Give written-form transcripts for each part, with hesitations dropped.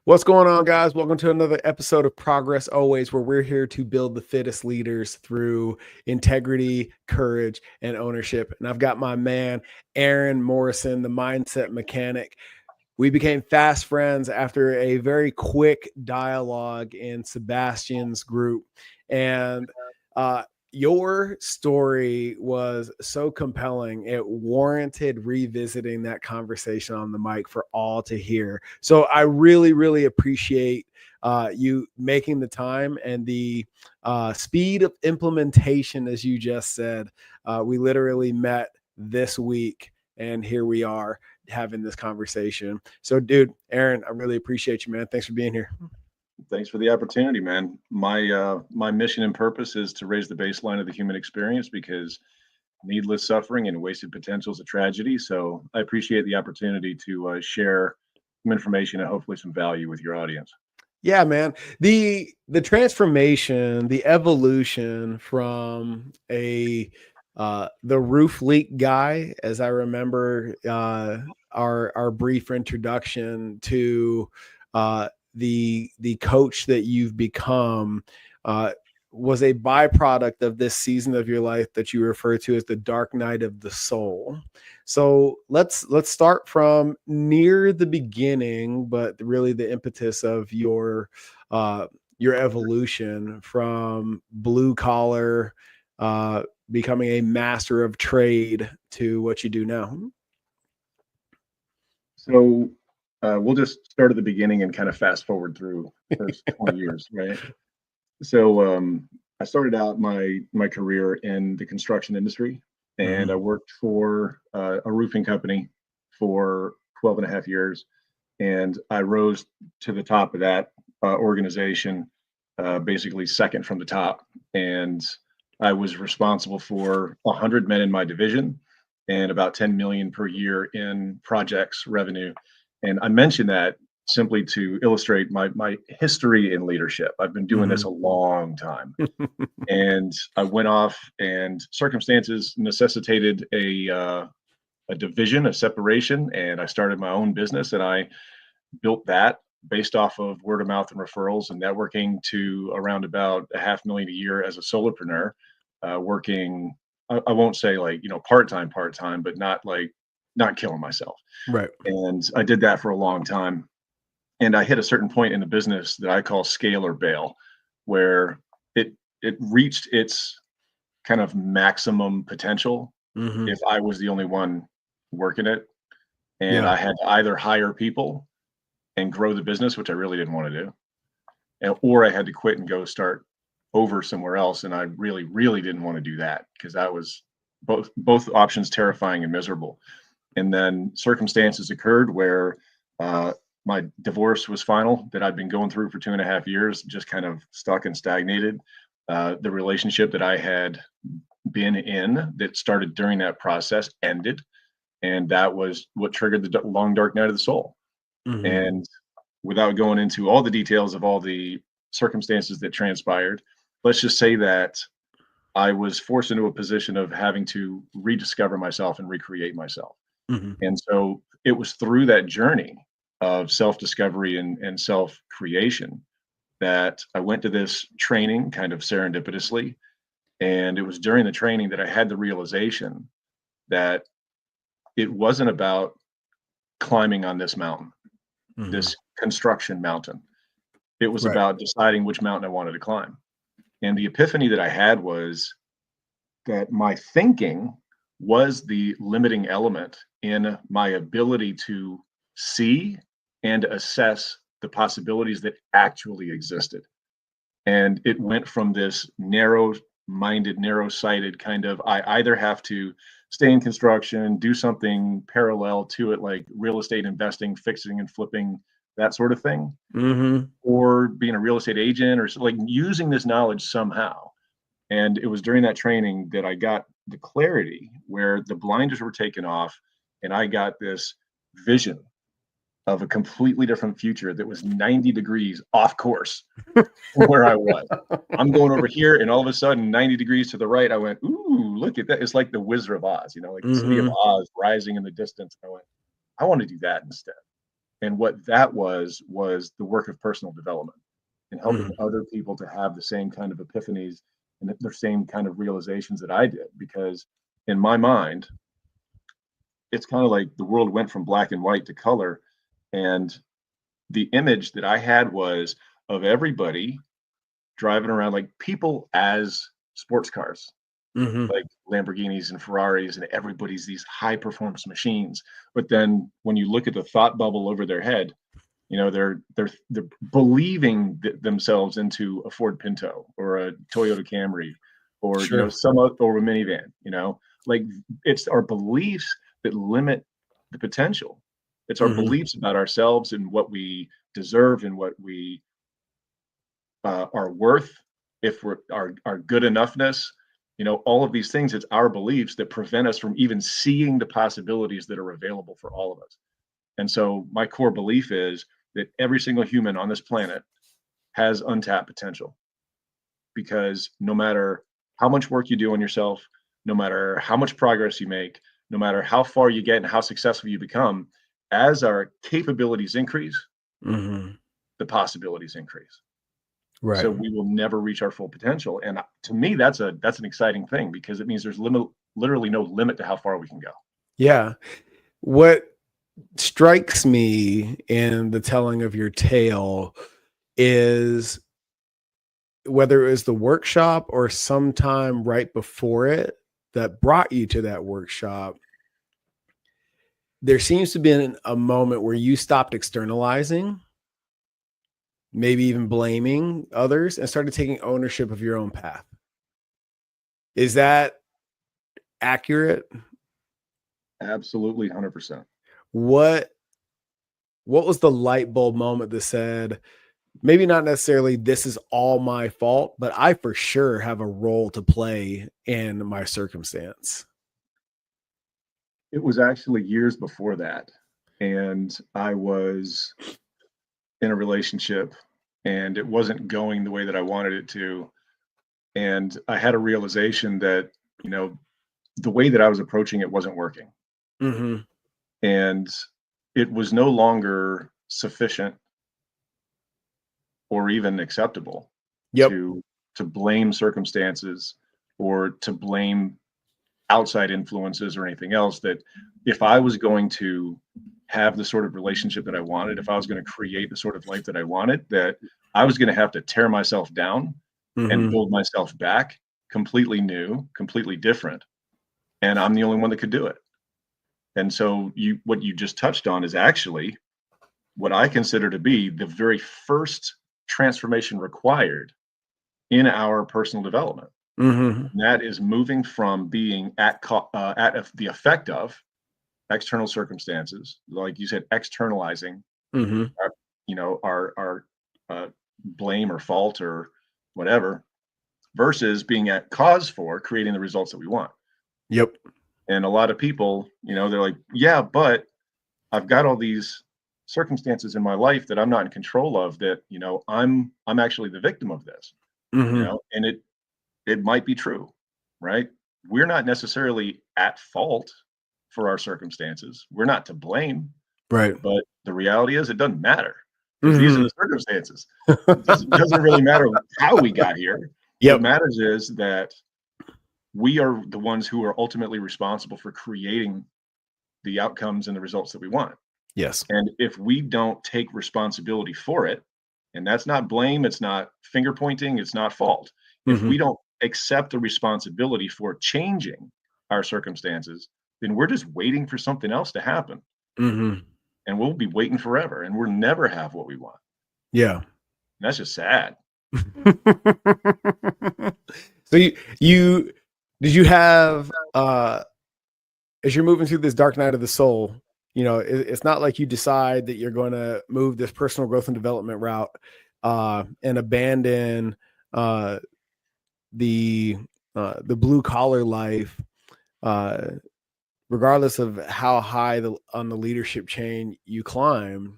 What's going on, guys? Welcome to another episode of Progress Always, where we're here to build the fittest leaders through integrity, courage, and ownership. And I've got my man, Aaron Morrison, the mindset mechanic. We became fast friends after a very quick dialogue in Sebastian's group. And your story was so compelling. It warranted revisiting that conversation on the mic for all to hear. So I really, really appreciate you making the time and the speed of implementation, as you just said. We literally met this week, and here we are having this conversation. So, dude, Aaron, I really appreciate you, man. Thanks for being here. Thanks for the opportunity, man. My mission and purpose is to raise the baseline of the human experience because needless suffering and wasted potential is a tragedy. So I appreciate the opportunity to share some information and hopefully some value with your audience. Yeah, man. The transformation, the evolution from the roof leak guy, as I remember our brief introduction, to the coach that you've become was a byproduct of this season of your life that you refer to as the dark night of the soul. So let's start from near the beginning, but really the impetus of your evolution from blue collar, becoming a master of trade, to what you do now. So we'll just start at the beginning and kind of fast forward through the first 20 years, right? So I started out my career in the construction industry, and I worked for a roofing company for 12 and a half years. And I rose to the top of that organization, basically second from the top. And I was responsible for 100 men in my division and about 10 million per year in projects revenue. And I mentioned that simply to illustrate my history in leadership. I've been doing this a long time. And I went off, and circumstances necessitated a division, a separation, and I started my own business, and I built that based off of word of mouth and referrals and networking to around about $500,000 a year as a solopreneur, working, I won't say like, part-time, but not killing myself. Right. And I did that for a long time. And I hit a certain point in the business that I call scale or bail, where it reached its kind of maximum potential if I was the only one working it. And I had to either hire people and grow the business, which I really didn't want to do, or I had to quit and go start over somewhere else. And I really, really didn't want to do that because that was both options terrifying and miserable. And then circumstances occurred where my divorce was final, that I'd been going through for 2.5 years, just kind of stuck and stagnated. The relationship that I had been in that started during that process ended. And that was what triggered the long, dark night of the soul. And without going into all the details of all the circumstances that transpired, let's just say that I was forced into a position of having to rediscover myself and recreate myself. And so it was through that journey of self-discovery and self-creation that I went to this training kind of serendipitously. And it was during the training that I had the realization that it wasn't about climbing on this mountain, this construction mountain. It was about deciding which mountain I wanted to climb. And the epiphany that I had was that my thinking was the limiting element in my ability to see and assess the possibilities that actually existed. And it went from this narrow-minded, narrow-sighted kind of, I either have to stay in construction, do something parallel to it, like real estate investing, fixing and flipping, that sort of thing, or being a real estate agent, or like using this knowledge somehow. And it was during that training that I got the clarity where the blinders were taken off, and I got this vision of a completely different future that was 90 degrees off course from where I was. I'm going over here, and all of a sudden, 90 degrees to the right, I went, ooh, look at that. It's like the Wizard of Oz, like the city of Oz rising in the distance. I went, I want to do that instead. And what that was the work of personal development and helping Mm-hmm. other people to have the same kind of epiphanies and the same kind of realizations that I did. Because in my mind, it's kind of like the world went from black and white to color. And the image that I had was of everybody driving around like people as sports cars, Mm-hmm. like Lamborghinis and Ferraris, and everybody's these high performance machines. But then when you look at the thought bubble over their head, they're believing themselves into a Ford Pinto or a Toyota Camry or Sure. or a minivan. Like it's our beliefs that limit the potential. It's our Mm-hmm. beliefs about ourselves and what we deserve and what we are worth, if we're our good enoughness. All of these things. It's our beliefs that prevent us from even seeing the possibilities that are available for all of us. And so my core belief is that every single human on this planet has untapped potential, because no matter how much work you do on yourself, no matter how much progress you make, no matter how far you get and how successful you become, as our capabilities increase, Mm-hmm. the possibilities increase. Right. So we will never reach our full potential. And to me, that's an exciting thing, because it means there's literally no limit to how far we can go. Yeah. What strikes me in the telling of your tale is whether it was the workshop or sometime right before it that brought you to that workshop, there seems to be a moment where you stopped externalizing, maybe even blaming others, and started taking ownership of your own path. Is that accurate? Absolutely, 100%. What what was the light bulb moment that said, maybe not necessarily this is all my fault, but I for sure have a role to play in my circumstance? It was actually years before that. And I was in a relationship and it wasn't going the way that I wanted it to. And I had a realization that, you know, the way that I was approaching it wasn't working. Mhm. And it was no longer sufficient or even acceptable Yep. to blame circumstances or to blame outside influences or anything else. That if I was going to have the sort of relationship that I wanted, if I was going to create the sort of life that I wanted, that I was going to have to tear myself down and Mhm. build myself back completely new, completely different. And I'm the only one that could do it. And so what you just touched on is actually what I consider to be the very first transformation required in our personal development. Mhm. And that is moving from being at the effect of external circumstances, like you said, externalizing Mhm. our, our blame or fault or whatever, versus being at cause for creating the results that we want. Yep. And a lot of people, they're like, yeah, but I've got all these circumstances in my life that I'm not in control of, that, I'm actually the victim of this, Mhm. and it might be true, right? We're not necessarily at fault for our circumstances. We're not to blame, Right. but the reality is it doesn't matter, because these are Mhm. the circumstances. It doesn't really matter how we got here. What Yep. matters is that we are the ones who are ultimately responsible for creating the outcomes and the results that we want. Yes. And if we don't take responsibility for it, and that's not blame, it's not finger pointing, it's not fault. If we Mhm. don't accept the responsibility for changing our circumstances, then we're just waiting for something else to happen. Mhm. And we'll be waiting forever and we'll never have what we want. Yeah. And that's just sad. So you did you have as you're moving through this dark night of the soul, it's not like you decide that you're going to move this personal growth and development route and abandon uh, the the blue collar life, uh, regardless of how high on the leadership chain you climb.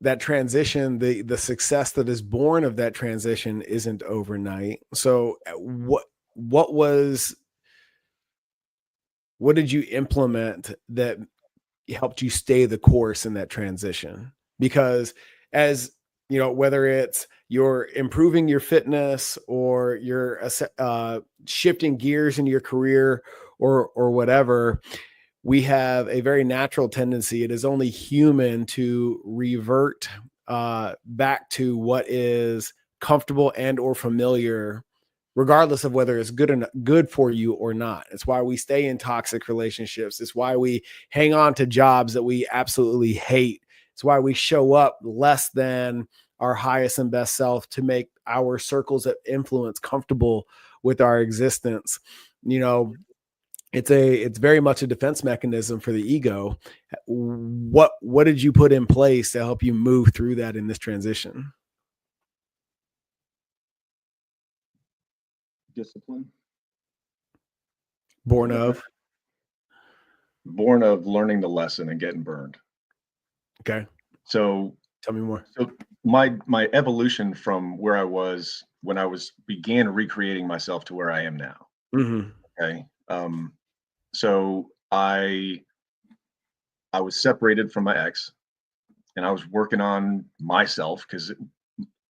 That transition, the success that is born of that transition isn't overnight. So what was what did you implement that helped you stay the course in that transition? Because as you know, whether it's you're improving your fitness or you're shifting gears in your career or whatever, we have a very natural tendency. It is only human to revert back to what is comfortable and or familiar, regardless of whether it's good for you or not. It's why we stay in toxic relationships. It's why we hang on to jobs that we absolutely hate. It's why we show up less than our highest and best self to make our circles of influence comfortable with our existence. You know, it's very much a defense mechanism for the ego. What did you put in place to help you move through that in this transition? Discipline. Born of learning the lesson and getting burned. Okay. So tell me more. So my evolution from where I was when I began recreating myself to where I am now. Mm-hmm. Okay. So I was separated from my ex, and I was working on myself because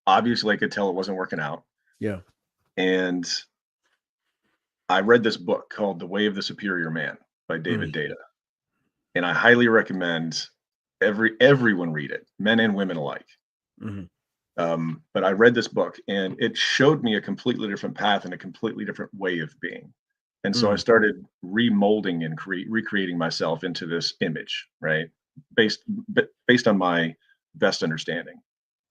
obviously I could tell it wasn't working out. Yeah. And I read this book called The Way of the Superior Man by David Data. And I highly recommend everyone read it, men and women alike. Mm-hmm. But I read this book and it showed me a completely different path and a completely different way of being. And so I started remolding and recreating myself into this image, right? Based on my best understanding.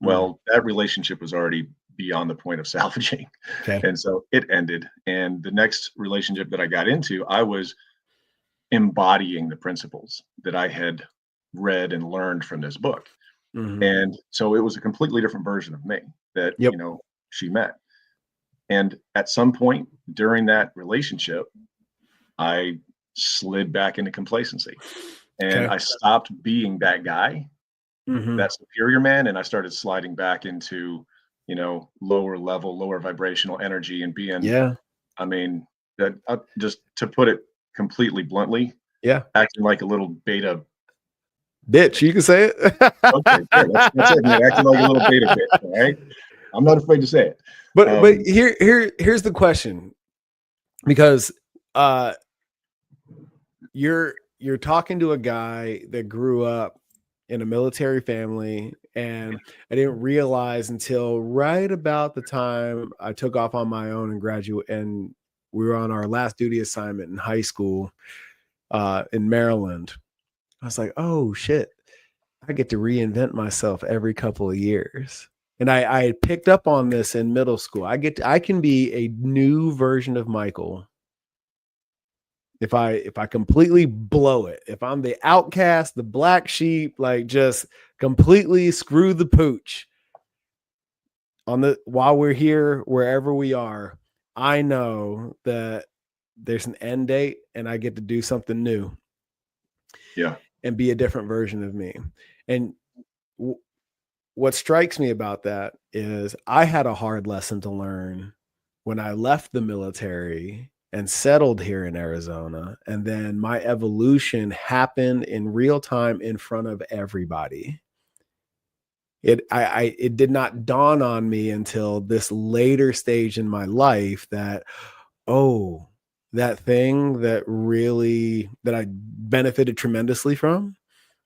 Well, that relationship was already beyond the point of salvaging. Okay. And so it ended. And the next relationship that I got into, I was embodying the principles that I had read and learned from this book. And so it was a completely different version of me that, she met. And at some point during that relationship, I slid back into complacency and I stopped being that guy, that superior man. And I started sliding back into, lower level, lower vibrational energy and being, I mean, that just to put it completely bluntly, acting like a little beta bitch. You can say it. Okay, good. That's it, man. Acting like a little beta bitch. All right. I'm not afraid to say it. But here's the question, because you're talking to a guy that grew up in a military family, and I didn't realize until right about the time I took off on my own and graduate, and we were on our last duty assignment in high school in Maryland. I was like, oh shit, I get to reinvent myself every couple of years. And I had picked up on this in middle school. I can be a new version of Michael if I completely blow it. If I'm the outcast, the black sheep, like just completely screw the pooch while we're here, wherever we are, I know that there's an end date and I get to do something new. Yeah. And be a different version of me. And what strikes me about that is I had a hard lesson to learn when I left the military and settled here in Arizona. And then my evolution happened in real time in front of everybody. It did not dawn on me until this later stage in my life that, oh, that thing that I benefited tremendously from,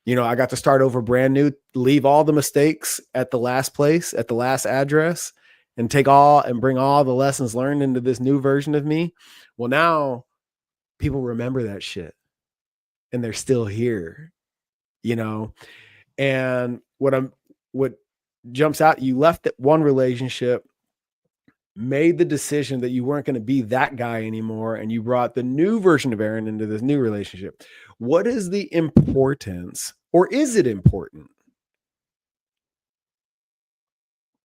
I got to start over brand new, leave all the mistakes at the last place, at the last address, and bring all the lessons learned into this new version of me. Well, now people remember that shit and they're still here, and what jumps out, you left that one relationship, made the decision that you weren't going to be that guy anymore, and you brought the new version of Aaron into this new relationship. What is the importance, or is it important,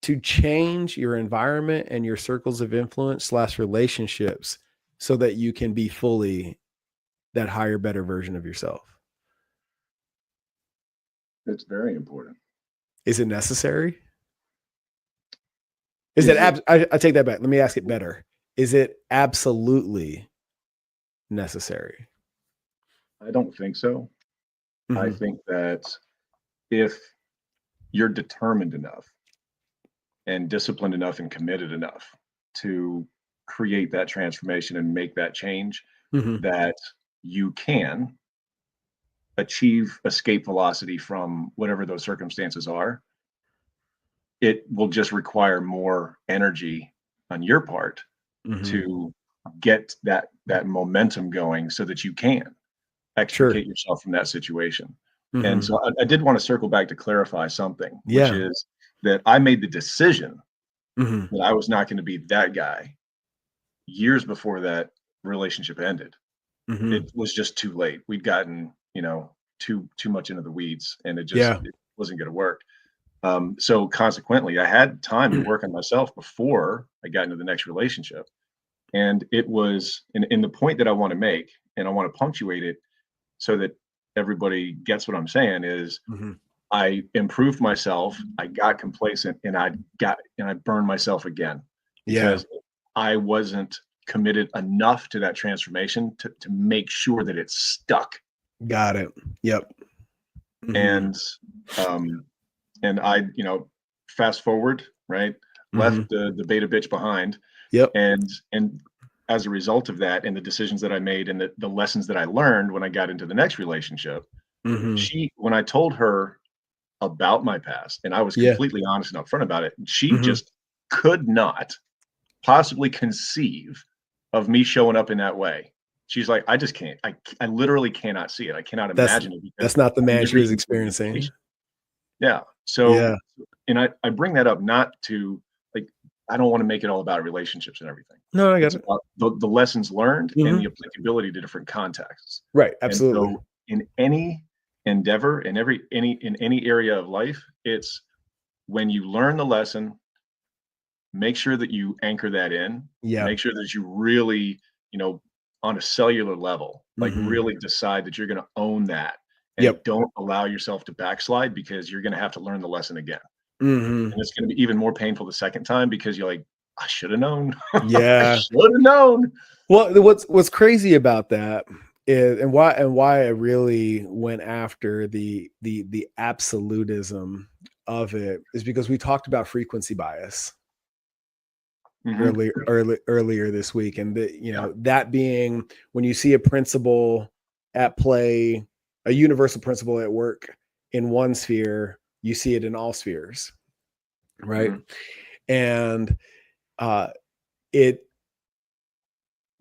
to change your environment and your circles of influence / relationships so that you can be fully that higher, better version of yourself? It's very important. Is it necessary? I take that back. Let me ask it better. Is it absolutely necessary? I don't think so. I Mm-hmm. think that if you're determined enough and disciplined enough and committed enough to create that transformation and make that change, Mm-hmm. that you can achieve escape velocity from whatever those circumstances are. It will just require more energy on your part Mm-hmm. to get that momentum going so that you can Sure. extricate yourself from that situation. And Mm-hmm. so I did want to circle back to clarify something, which Yeah. is that I made the decision Mm-hmm. that I was not going to be that guy years before that relationship ended. Mm-hmm. It was just too late. We'd gotten, too much into the weeds, and Yeah. it wasn't going to work. So consequently, I had time to work on myself before I got into the next relationship. And it was in the point that I want to make, and I want to punctuate it so that everybody gets what I'm saying is Mm-hmm. I improved myself, I got complacent, and I burned myself again Yeah. because I wasn't committed enough to that transformation to make sure that it stuck. Got it. Yep. Mm-hmm. And um and I, fast forward, right? Mm-hmm. Left the beta bitch behind, Yep. and as a result of that and the decisions that I made and the lessons that I learned when I got into the next relationship, Mm-hmm. when I told her about my past and I was Yeah. completely honest and upfront about it, she Mm-hmm. just could not possibly conceive of me showing up in that way. She's like, I just can't. I literally cannot see it. I cannot That's imagine it because that's not the I man she never was even put it in experiencing. place. Yeah. So, Yeah. and I bring that up not to like, I don't want to make it all about relationships and everything. No, I got It's it. about the lessons learned and Mm-hmm. the applicability to different contexts. Right. And Absolutely. so in any endeavor, in any area of life, it's when you learn the lesson, make sure that you anchor that in, Yeah. make sure that you really, you know, on a cellular level, like Mm-hmm. really decide that you're going to own that and Yep. don't allow yourself to backslide because you're going to have to learn the lesson again. Mm-hmm. And it's going to be even more painful the second time because you're like, I should have known. I Yeah. should have known. Well, what's crazy about that is, and why I really went after the absolutism of it is because we talked about frequency bias Hmm. earlier this week, and Yeah. that being when you see a principle at play, a universal principle at work in one sphere, you see it in all spheres, right? Hmm. And uh, it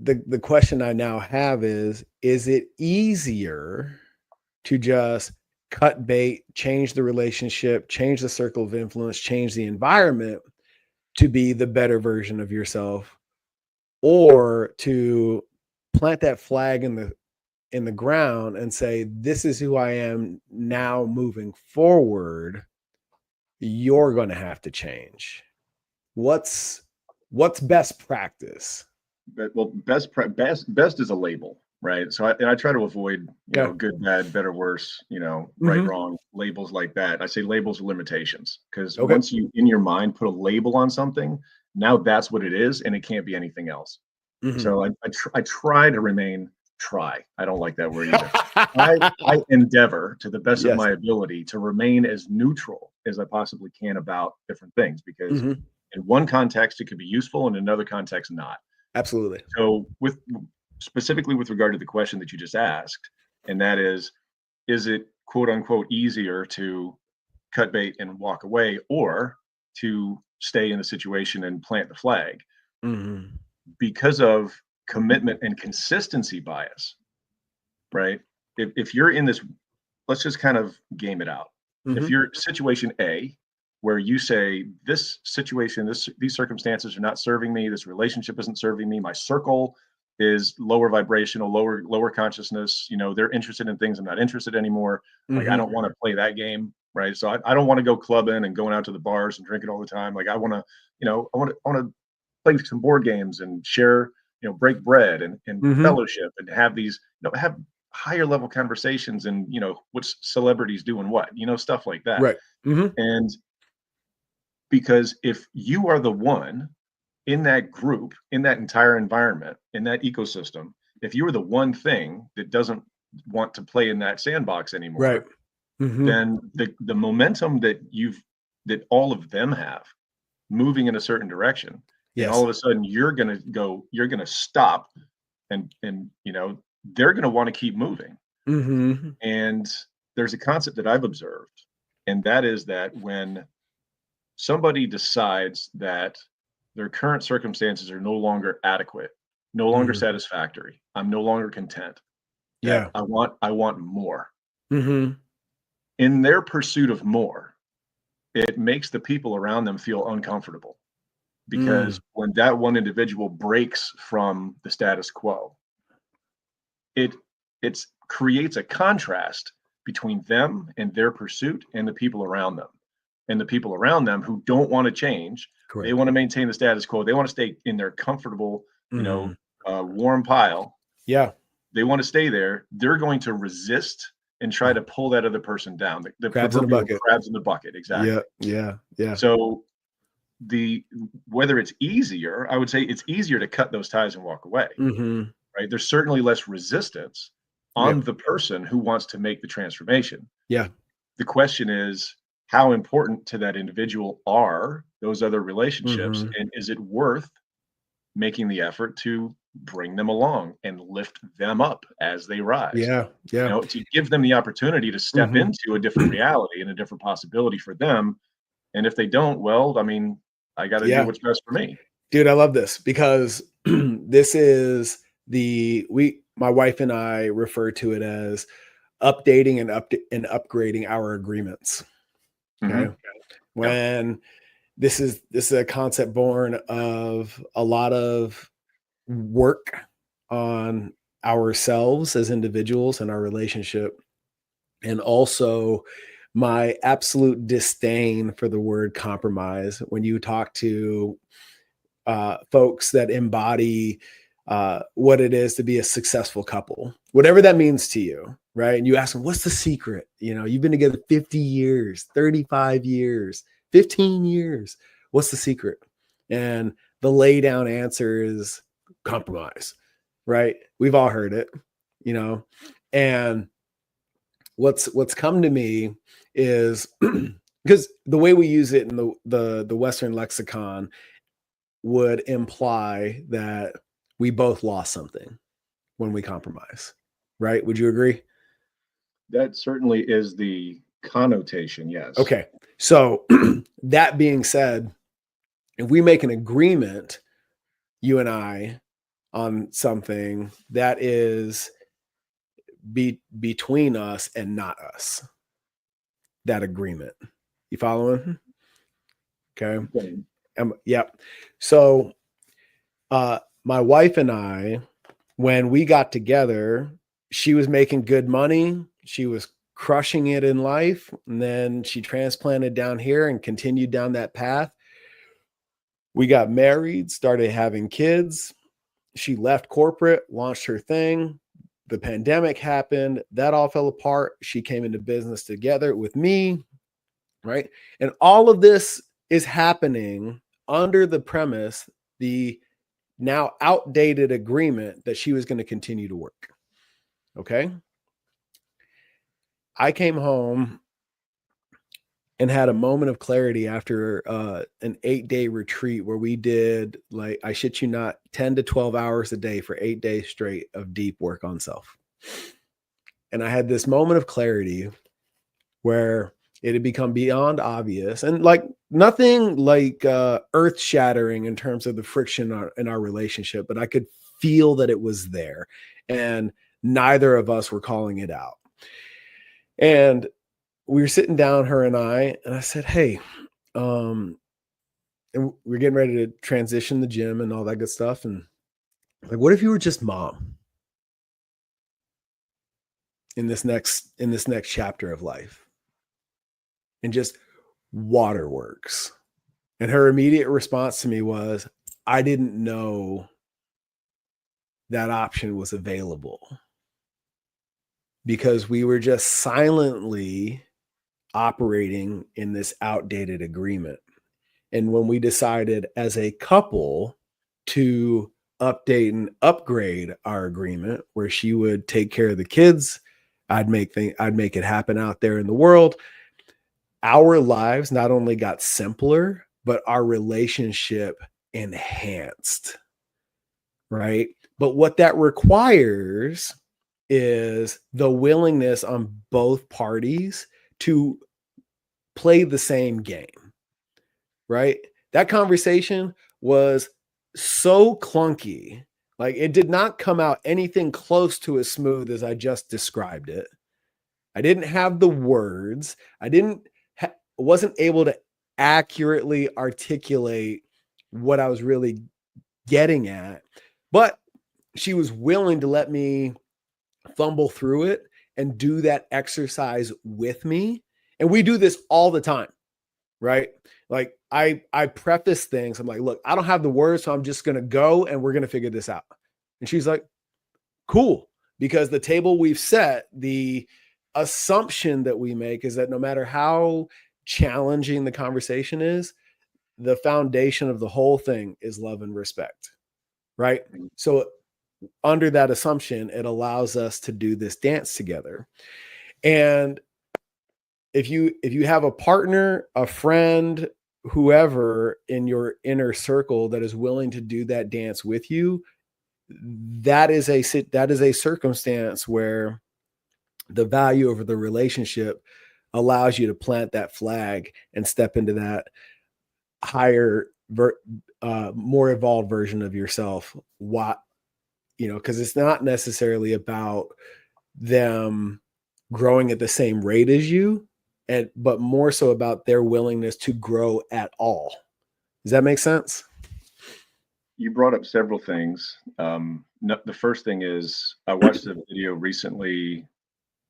the question I now have is it easier to just cut bait, change the relationship, change the circle of influence, change the environment to be the better version of yourself, or to plant that flag in the ground and say, this is who I am now moving forward. You're going to have to change. What's best practice? But well, best is a label, right? So I try to avoid, Yeah. good, bad, better, worse, right, Mm-hmm. wrong, labels like that. I say labels are limitations because Okay. once you in your mind put a label on something, now that's what it is, and it can't be anything else. Mm-hmm. So I try to remain try. I don't like that word either. I endeavor to the best of Yes. my ability to remain as neutral as I possibly can about different things because Mm-hmm. in one context it could be useful, in another context not. Absolutely. So with specifically with regard to the question that you just asked, and that is it quote unquote easier to cut bait and walk away or to stay in the situation and plant the flag Mm-hmm. because of commitment and consistency bias, right? If you're in this, let's just kind of game it out. If Mm-hmm. you're situation A, where you say this situation, these circumstances are not serving me, this relationship isn't serving me, my circle is lower vibrational, lower consciousness. They're interested in things I'm not interested anymore. Like I Mm-hmm. don't want to play that game, right? So I don't want to go clubbing and going out to the bars and drinking all the time. Like I want to, I want to play some board games and share, break bread and Mm-hmm. fellowship and have these, have higher level conversations and which celebrities doing what, stuff like that. Right. Mm-hmm. And because if you are the one in that group, in that entire environment, in that ecosystem, if you are the one thing that doesn't want to play in that sandbox anymore, Right. Mm-hmm. then the momentum that all of them have moving in a certain direction, and all Yes. of a sudden you're going to stop, and they're going to want to keep moving. Mm-hmm. And there's a concept that I've observed, and that is that when somebody decides that their current circumstances are no longer adequate, no longer Mm-hmm. satisfactory, I'm no longer content, that Yeah. I want more. Mm-hmm. In their pursuit of more, it makes the people around them feel uncomfortable, because Mm. when that one individual breaks from the status quo, it it's creates a contrast between them and their pursuit and the people around them. And the people around them who don't want to change, they Correct. want to maintain the status quo. They want to stay in their comfortable, Mm-hmm. warm pile. Yeah. They want to stay there. They're going to resist and try to pull that other person down. The Crabs in a proverbial bucket. crabs in the bucket, Yeah. exactly. Yeah. Yeah. So the whether it's easier, I would say it's easier to cut those ties and walk away, Mm-hmm. right? There's certainly less resistance on Yep. the person who wants to make the transformation. Yeah. The question is, how important to that individual are those other relationships, Mm-hmm. and is it worth making the effort to bring them along and lift them up as they rise? Yeah. Yeah. To give them the opportunity to step Mm-hmm. into a different reality and a different possibility for them. And if they don't, well, I mean, I got to do Yeah. what's best for me. Dude, I love this because this is my wife and I refer to it as updating and upgrading our agreements. Okay. Hmm. Yeah. When this is a concept born of a lot of work on ourselves as individuals and our relationship, and also my absolute disdain for the word compromise. When you talk to folks that embody what it is to be a successful couple, whatever that means to you, right? And you ask them, what's the secret? You've been together 50 years, 35 years, 15 years. What's the secret? And the lay down answer is compromise, right? We've all heard it, and what's come to me is because the way we use it in the Western lexicon would imply that we both lost something when we compromise, right? Would you agree? That certainly is the connotation, yes. Okay. So that being said, if we make an agreement, you and I, on something that is between us and not us, that agreement, you following? Okay. Okay. Yep. So my wife and I, when we got together, she was making good money. She was crushing it in life. And then she transplanted down here and continued down that path. We got married, started having kids. She left corporate, launched her thing. The pandemic happened. That all fell apart. She came into business together with me, right? And all of this is happening under the premise, the now outdated agreement that she was going to continue to work. Okay. I came home and had a moment of clarity after an 8-day retreat where we did, like, I shit you not, 10 to 12 hours a day for 8 days straight of deep work on self. And I had this moment of clarity where it had become beyond obvious and like nothing like earth shattering in terms of the friction in our relationship, but I could feel that it was there and neither of us were calling it out. And we were sitting down, her and I said, hey, and we're getting ready to transition the gym and all that good stuff. And like, what if you were just mom in this next chapter of life and just waterworks? And her immediate response to me was, I didn't know that option was available because we were just silently operating in this outdated agreement. And when we decided as a couple to update and upgrade our agreement where she would take care of the kids. I'd make it happen out there in the world. Our lives not only got simpler, but our relationship enhanced, right? But what that requires is the willingness on both parties to play the same game, right? That conversation was so clunky. Like, it did not come out anything close to as smooth as I just described it. I didn't have the words. Wasn't able to accurately articulate what I was really getting at, but she was willing to let me fumble through it and do that exercise with me. And we do this all the time, right? Like, I preface things. I'm like, look, I don't have the words, so I'm just going to go and we're going to figure this out. And she's like, cool. Because the table we've set, the assumption that we make is that no matter how challenging the conversation is, the foundation of the whole thing is love and respect, right? So under that assumption, it allows us to do this dance together. And if you have a partner, a friend, whoever in your inner circle that is willing to do that dance with you, that is a circumstance where the value of the relationship allows you to plant that flag and step into that higher, more evolved version of yourself. Because it's not necessarily about them growing at the same rate as you, but more so about their willingness to grow at all. Does that make sense? You brought up several things. The first thing is I watched a video recently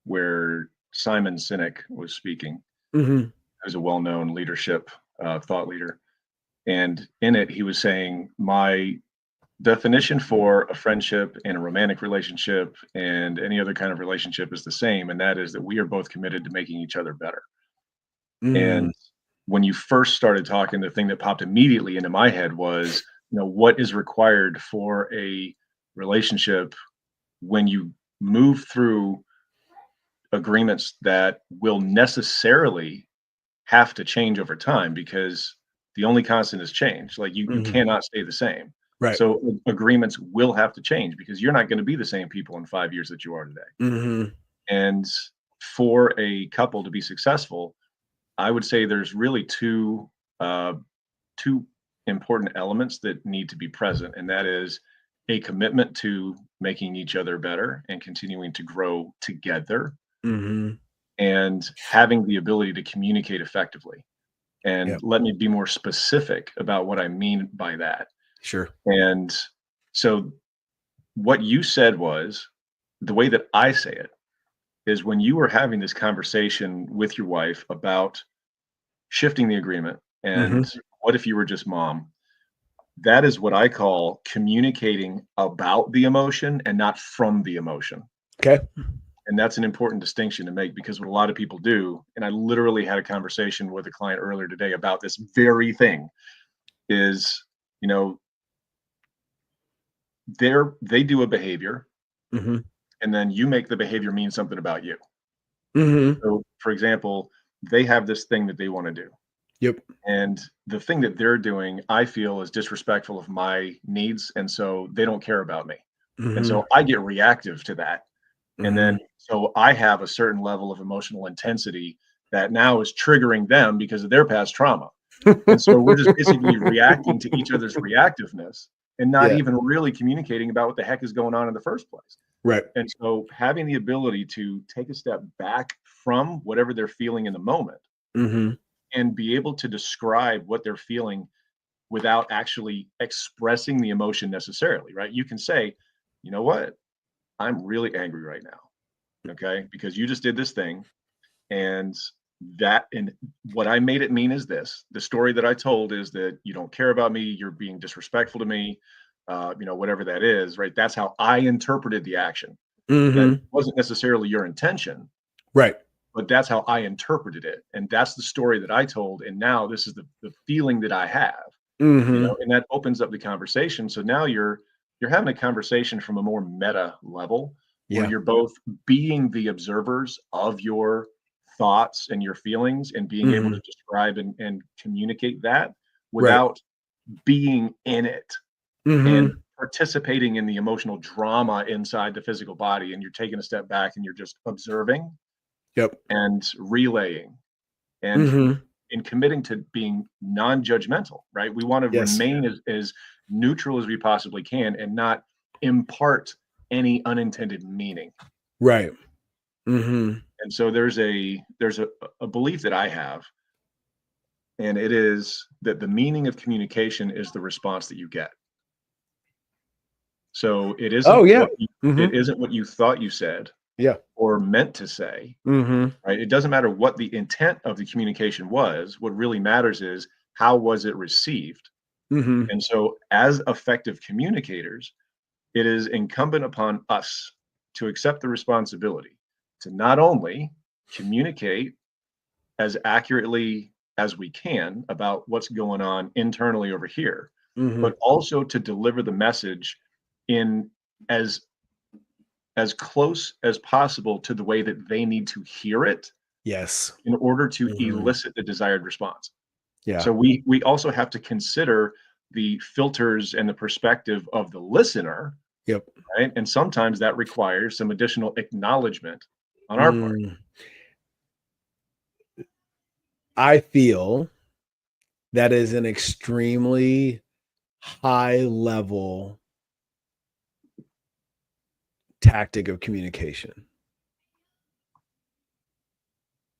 where Simon Sinek was speaking, who's a well-known leadership thought leader. And in it, he was saying, my definition for a friendship and a romantic relationship and any other kind of relationship is the same. And that is that we are both committed to making each other better. And when you first started talking, the thing that popped immediately into my head was, what is required for a relationship when you move through agreements that will necessarily have to change over time, because the only constant is change. Like you cannot stay the same. Right. So agreements will have to change because you're not going to be the same people in 5 years that you are today. And for a couple to be successful, I would say there's really two important elements that need to be present. And that is a commitment to making each other better and continuing to grow together, and having the ability to communicate effectively. And let me be more specific about what I mean by that. Sure. And so what you said was, the way that I say it is, when you were having this conversation with your wife about shifting the agreement and what if you were just mom, that is what I call communicating about the emotion and not from the emotion. Okay. And that's an important distinction to make, because what a lot of people do, and I literally had a conversation with a client earlier today about this very thing, is, they do a behavior, and then you make the behavior mean something about you. So, for example, they have this thing that they want to do. Yep. And the thing that they're doing, I feel, is disrespectful of my needs. And so they don't care about me. And so I get reactive to that. And then, so I have a certain level of emotional intensity that now is triggering them because of their past trauma. And so we're just basically reacting to each other's reactiveness and not even really communicating about what the heck is going on in the first place. Right. And so having the ability to take a step back from whatever they're feeling in the moment, and be able to describe what they're feeling without actually expressing the emotion necessarily, right? You can say, you know what? I'm really angry right now. Okay. Because you just did this thing, and what I made it mean is this: the story that I told is that you don't care about me. You're being disrespectful to me. Whatever that is, right? That's how I interpreted the action. That wasn't necessarily your intention. Right. But that's how I interpreted it. And that's the story that I told. And now this is the feeling that I have, and that opens up the conversation. So now you're you're having a conversation from a more meta level where Yeah. you're both being the observers of your thoughts and your feelings and being able to describe and communicate that Right. without being in it and participating in the emotional drama inside the physical body. And you're taking a step back and you're just observing Yep. and relaying and in committing to being non-judgmental, right? We want to Yes. remain as neutral as we possibly can and not impart any unintended meaning. Right. And so there's a belief that I have, and it is that the meaning of communication is the response that you get. So Oh yeah. it isn't what you thought you said Yeah. or meant to say, right? It doesn't matter what the intent of the communication was. What really matters is how was it received. And so as effective communicators, it is incumbent upon us to accept the responsibility to not only communicate as accurately as we can about what's going on internally over here, but also to deliver the message in as as close as possible to the way that they need to hear it Yes. in order to elicit the desired response. Yeah. So we also have to consider the filters and the perspective of the listener, Yep. right? And sometimes that requires some additional acknowledgement on our part. I feel that is an extremely high level tactic of communication.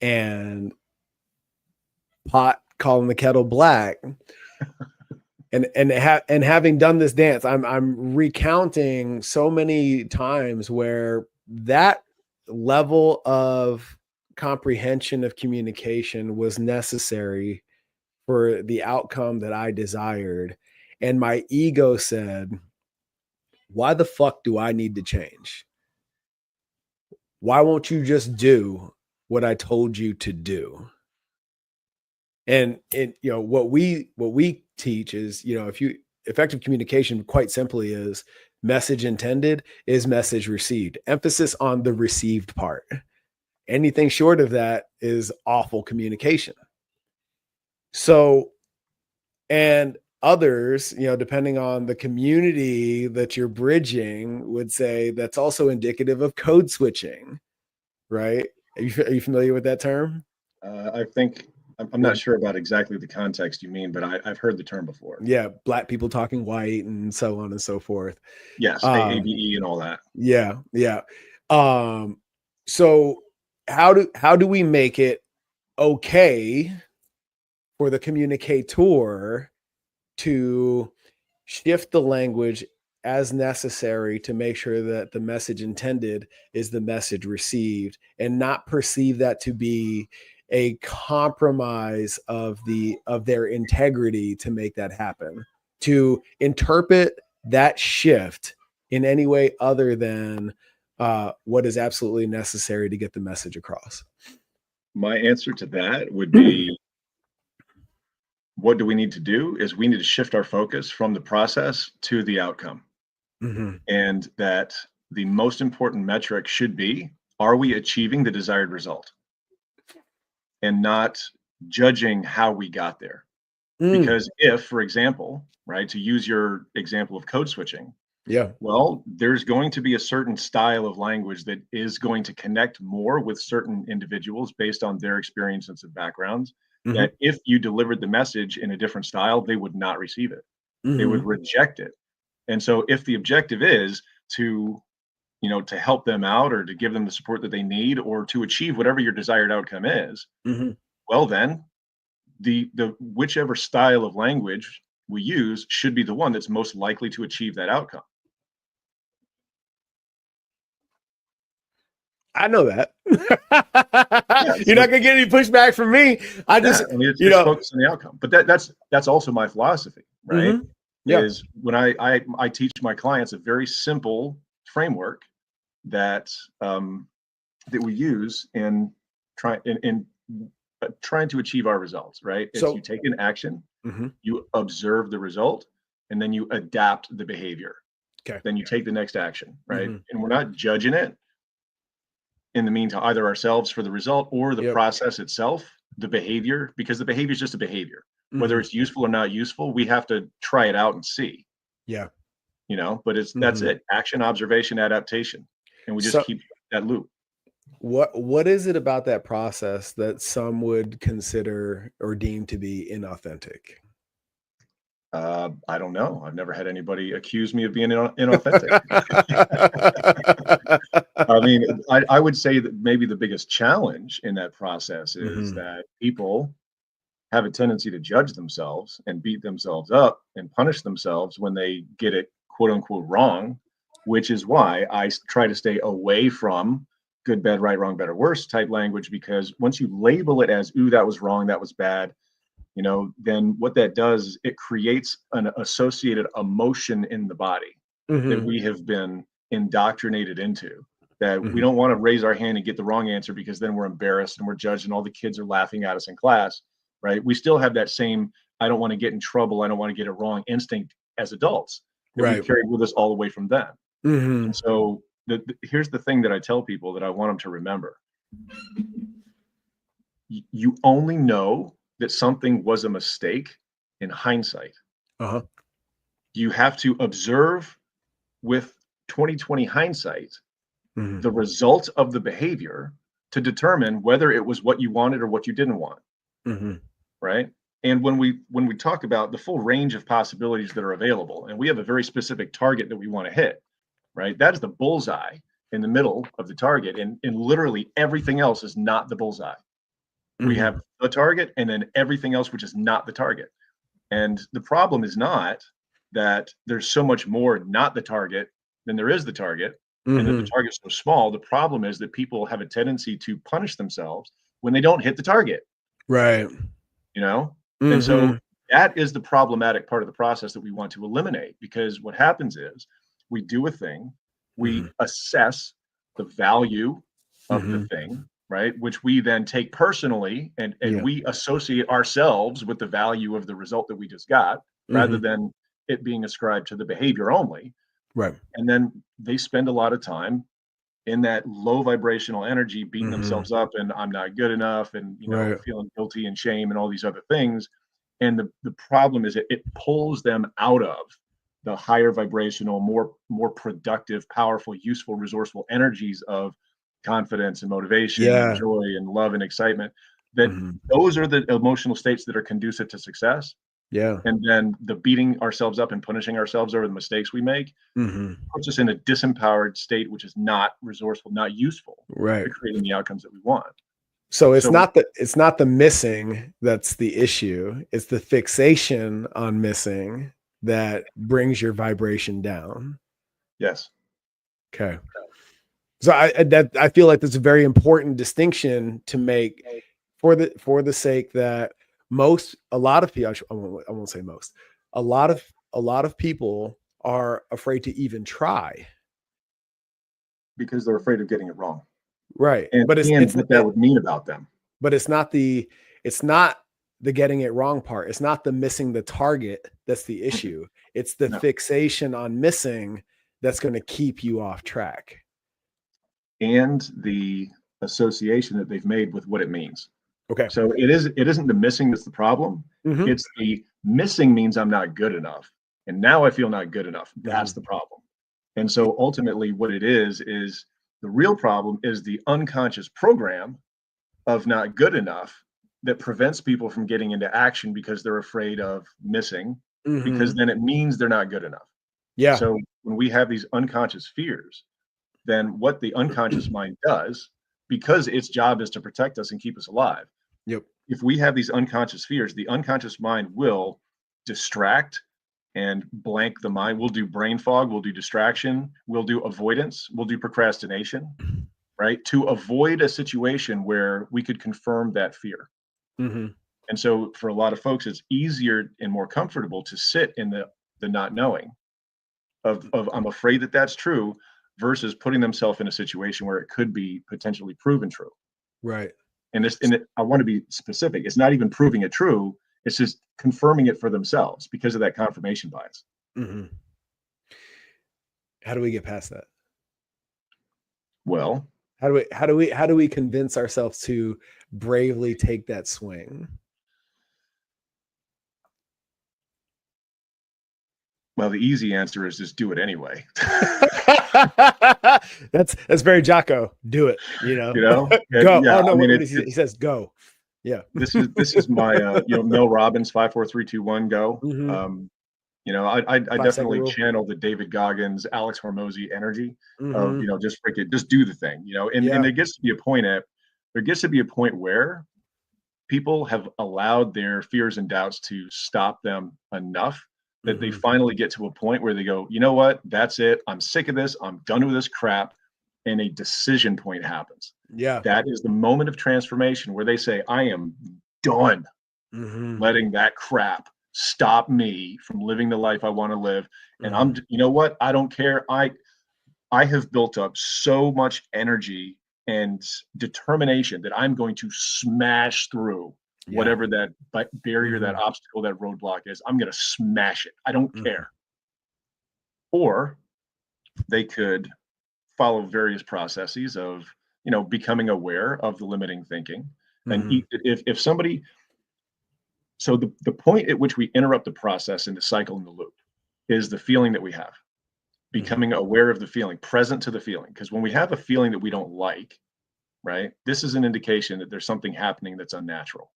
And pot calling the kettle black. And having done this dance, I'm recounting so many times where that level of comprehension of communication was necessary for the outcome that I desired. And my ego said, why the fuck do I need to change? Why won't you just do what I told you to do? And what we teach is, if you effective communication, quite simply, is message intended is message received. Emphasis on the received part. Anything short of that is awful communication. So, and others, depending on the community that you're bridging, would say that's also indicative of code switching, right? Are you familiar with that term? I think I'm not sure about exactly the context you mean, but I've heard the term before. Yeah, black people talking white and so on and so forth. Yes, AABE and all that. Yeah, yeah. So how do we make it okay for the communicator to shift the language as necessary to make sure that the message intended is the message received, and not perceive that to be a compromise of their integrity to make that happen, to interpret that shift in any way other than what is absolutely necessary to get the message across? My answer to that would be, what do we need to do is we need to shift our focus from the process to the outcome. And that the most important metric should be, are we achieving the desired result? And not judging how we got there. Because if, for example, right, to use your example of code switching, Yeah. well, there's going to be a certain style of language that is going to connect more with certain individuals based on their experiences and backgrounds, that if you delivered the message in a different style, they would not receive it. They would reject it. And so if the objective is to, to help them out or to give them the support that they need or to achieve whatever your desired outcome is, well, then the whichever style of language we use should be the one that's most likely to achieve that outcome. I know that. Yeah, You're not gonna get any pushback from me. I just, I mean, it's focused on the outcome. But that's also my philosophy, right? Yeah. Is when I teach my clients a very simple framework that that we use in trying to achieve our results, right? It's you take an action, you observe the result, and then you adapt the behavior. Okay. then you take the next action, right? Mhm. And we're not judging it in the meantime, either ourselves for the result or the Yep. process itself, the behavior, because the behavior is just a behavior. Whether Mhm. it's useful or not useful, we have to try it out and see, Yeah. but that's Mhm. it. Action, observation, adaptation. And we just So keep that loop. what is it about that process that some would consider or deem to be inauthentic? I don't know. I've never had anybody accuse me of being inauthentic. I mean, I would say that maybe the biggest challenge in that process is Mhm. that people have a tendency to judge themselves and beat themselves up and punish themselves when they get it quote unquote wrong, which is why try to stay away from good, bad, right, wrong, better, worse type language, because once you label it as, ooh, that was wrong, that was bad, then what that does is it creates an associated emotion in the body that Mhm. we have been indoctrinated into. That we Mhm. don't want to raise our hand and get the wrong answer because then we're embarrassed and we're judged and all the kids are laughing at us in class, right? We still have that same, I don't want to get in trouble, I don't want to get it wrong instinct as adults that we've Right. carried with us all the way from then. And Mhm. so here's the thing that I tell people that I want them to remember. You only know that something was a mistake in hindsight. Uh-huh. You have to observe with 2020 hindsight Mhm. the result of the behavior to determine whether it was what you wanted or what you didn't want, Mhm. right? And when we talk about the full range of possibilities that are available, and we have a very specific target that we want to hit, right? That is the bullseye in the middle of the target, and literally everything else is not the bullseye. We have Mhm. the target and then everything else which is not the target. And the problem is not that there's so much more not the target than there is the target, and that the Mhm. target's so small. The problem is that people have a tendency to punish themselves when they don't hit the target, Right. you know? And so Mhm. that is the problematic part of the process that we want to eliminate, because what happens is we do a thing, we Mhm. assess the value of the Mhm. thing, right? Which we then take personally, and Yeah. we associate ourselves with the value of the result that we just got, rather Mhm. than it being ascribed to the behavior only. Right. And then they spend a lot of time in that low vibrational energy, beating Mhm. themselves up and I'm not good enough, and Right. feeling guilty and shame and all these other things. And the problem is it pulls them out of the higher vibrational, more productive, powerful, useful, resourceful energies of confidence and motivation and Yeah. joy and love and excitement. That Mhm. those are the emotional states that are conducive to success. Yeah. And then the beating ourselves up and punishing ourselves over the mistakes we make Mhm. puts us in a disempowered state, which is not resourceful, not useful Right. to creating the outcomes that we want. So So it's not the missing that's the issue. It's the fixation on missing that brings your vibration down. yes, Okay. So I feel like that's a very important distinction to make for the sake that a lot of people I won't say most a lot of people are afraid to even try. because they're afraid of getting it wrong Right. and what that would mean about them. But it's not the getting it wrong part. It's not the missing the target that's the Mm-mm, issue. It's the no. fixation on missing that's going to keep you off track. And the association that they've made with what it means. Okay. So it isn't the missing that's the problem. Mhm. It's the missing means I'm not good enough. And now I feel not good enough. That's the Mhm. problem. And so ultimately what it is the real problem is the unconscious program of not good enough that prevents people from getting into action because they're afraid of missing, because Mhm. then it means they're not good enough. Yeah. So when we have these unconscious fears, then what the unconscious mind does, because its job is to protect us and keep us alive, Yep. if we have these unconscious fears, the unconscious mind will distract and blank the mind. We'll do brain fog, we'll do distraction, we'll do avoidance, we'll do procrastination, right? To avoid a situation where we could confirm that fear. Mhm. And so for a lot of folks, it's easier and more comfortable to sit in the not knowing of I'm afraid that that's true versus putting themselves in a situation where it could be potentially proven true. Right. I want to be specific. It's not even proving it true. It's just confirming it for themselves because of that confirmation bias. Mhm. How do we get past that? Well, How do we convince ourselves to bravely take that swing? the easy answer is just do it anyway. That's very Jocko. Do it, you know. You know? Go. Yeah. Oh no, I mean, what is he says go. Yeah. this is my Mel Robbins 5 4 3 2 1 go. Mm-hmm. I 5 second definitely rule. channel the David Goggins, Alex Hormozy energy of Mm-hmm. just freak it, just do the thing, and Yeah. there gets to be a point where people have allowed their fears and doubts to stop them enough that they Mm-hmm. finally get to a point where they go, you know what, that's it, I'm sick of this, I'm done with this crap, and a decision point happens. Yeah. That is the moment of transformation where they say, I am done Mm-hmm. letting that crap stop me from living the life I want to live. And Mm-hmm. you know what? I don't care. I have built up so much energy and determination that I'm going to smash through Yeah. whatever that barrier, that Mm-hmm. obstacle, that roadblock is. I'm going to smash it. I don't Mm-hmm. care. Or they could follow various processes of, becoming aware of the limiting thinking. And Mm-hmm. if somebody, so the point at which we interrupt the process in the cycle in the loop is the feeling that we have, Mm-hmm. becoming aware of the feeling, present to the feeling. Because when we have a feeling that we don't like, right, this is an indication that there's something happening that's unnatural.